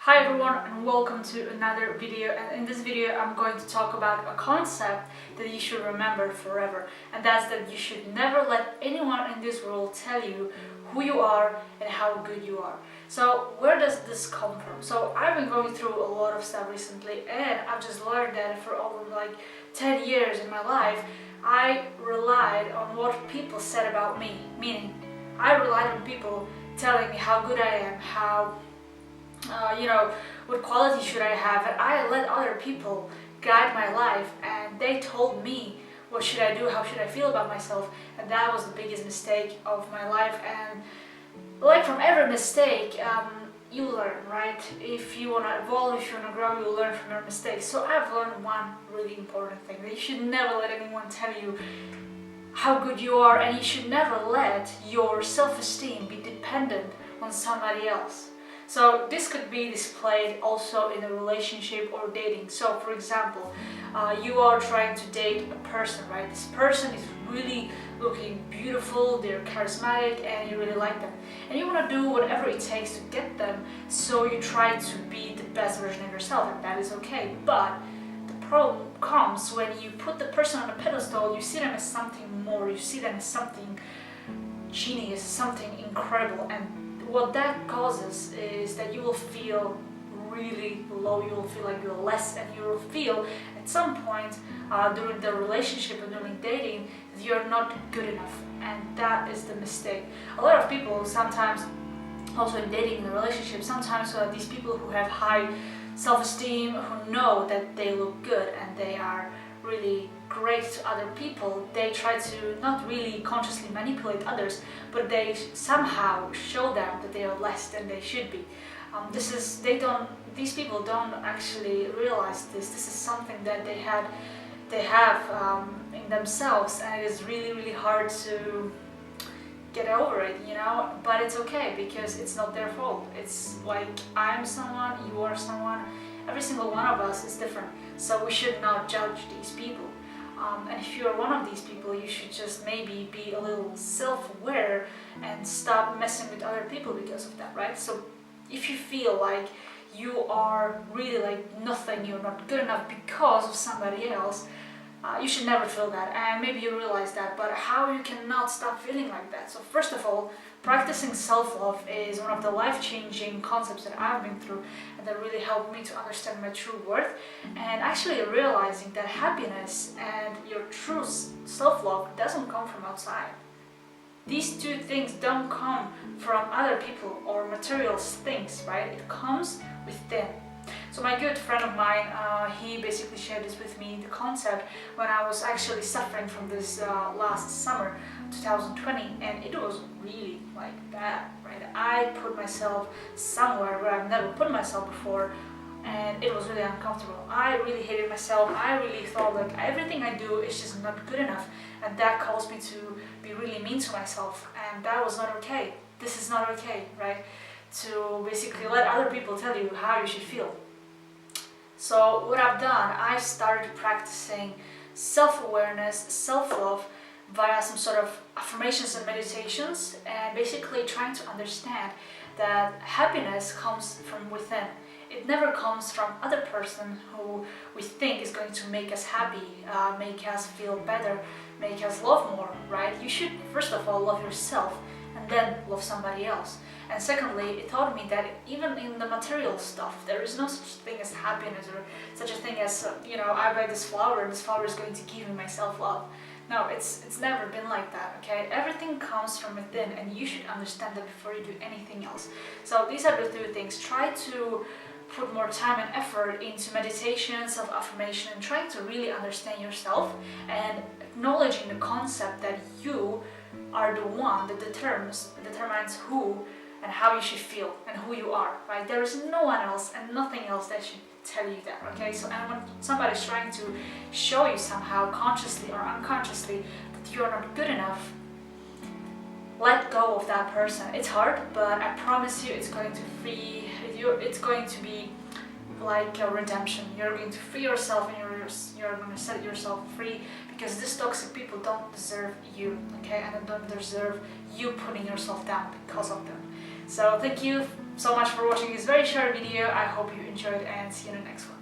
Hi everyone and welcome to another video, and in this video I'm going to talk about a concept that you should remember forever, and that's that you should never let anyone in this world tell you who you are and how good you are. So where does this come from? So I've been going through a lot of stuff recently, and I've just learned that for over 10 years in my life I relied on what people said about me, meaning I relied on people telling me how good I am, how what quality should I have, and I let other people guide my life, and they told me what should I do, how should I feel about myself, and that was the biggest mistake of my life. And from every mistake, you learn, right? If you want to evolve, if you want to grow, you learn from your mistakes. So I've learned one really important thing, that you should never let anyone tell you how good you are, and you should never let your self-esteem be dependent on somebody else. So this could be displayed also in a relationship or dating. So for example, you are trying to date a person, right? This person is really looking beautiful, they're charismatic, and you really like them. And you want to do whatever it takes to get them, so you try to be the best version of yourself, and that is okay. But the problem comes when you put the person on a pedestal, you see them as something more, you see them as something genius, something incredible, and what that causes is that you will feel really low, you will feel like you're less, and you will feel at some point during the relationship and during dating that you're not good enough, and that is the mistake. A lot of people sometimes, also in dating and relationship, sometimes these people who have high self-esteem, who know that they look good and they are really great to other people, they try to not really consciously manipulate others, but they somehow show them that they are less than they should be. These people don't actually realize this. This is something that they have in themselves, and it is really hard to get over it, but it's okay, because it's not their fault. It's like, I'm someone, you are someone, every single one of us is different, so we should not judge these people. And if you're one of these people, you should just maybe be a little self-aware and stop messing with other people because of that, right? So if you feel like you are really like nothing, you're not good enough because of somebody else, you should never feel that, and maybe you realize that, but how you cannot stop feeling like that? So first of all, practicing self-love is one of the life-changing concepts that I've been through, and that really helped me to understand my true worth, and actually realizing that happiness and your true self-love doesn't come from outside. These two things don't come from other people or material things, right? It comes within. So my good friend of mine, he basically shared this with me, the concept, when I was actually suffering from this last summer, 2020, and it was really bad, right? I put myself somewhere where I've never put myself before, and it was really uncomfortable. I really hated myself. I really thought like everything I do is just not good enough, and that caused me to be really mean to myself, and that was not okay. This is not okay, right? To basically let other people tell you how you should feel. So what I've done, I started practicing self-awareness, self-love via some sort of affirmations and meditations, and basically trying to understand that happiness comes from within. It never comes from other person who we think is going to make us happy, make us feel better, make us love more, right? You should first of all love yourself, and then love somebody else. And secondly, it taught me that even in the material stuff, there is no such thing as happiness, or such a thing as, I buy this flower and this flower is going to give me my self-love. No, it's never been like that, okay? Everything comes from within, and you should understand that before you do anything else. So these are the two things. Try to put more time and effort into meditation, self-affirmation, and trying to really understand yourself, and acknowledging the concept that you are the one that determines who and how you should feel and who you are, right? There is no one else and nothing else that should tell you that, okay? So, and when somebody's trying to show you somehow, consciously or unconsciously, that you're not good enough, let go of that person. It's hard, but I promise you it's going to free you. It's going to be like a redemption. You're going to free yourself, and you're going to set yourself free, because these toxic people don't deserve you, okay? And they don't deserve you putting yourself down because of them. So thank you so much for watching this very short video. I hope you enjoyed and see you in the next one.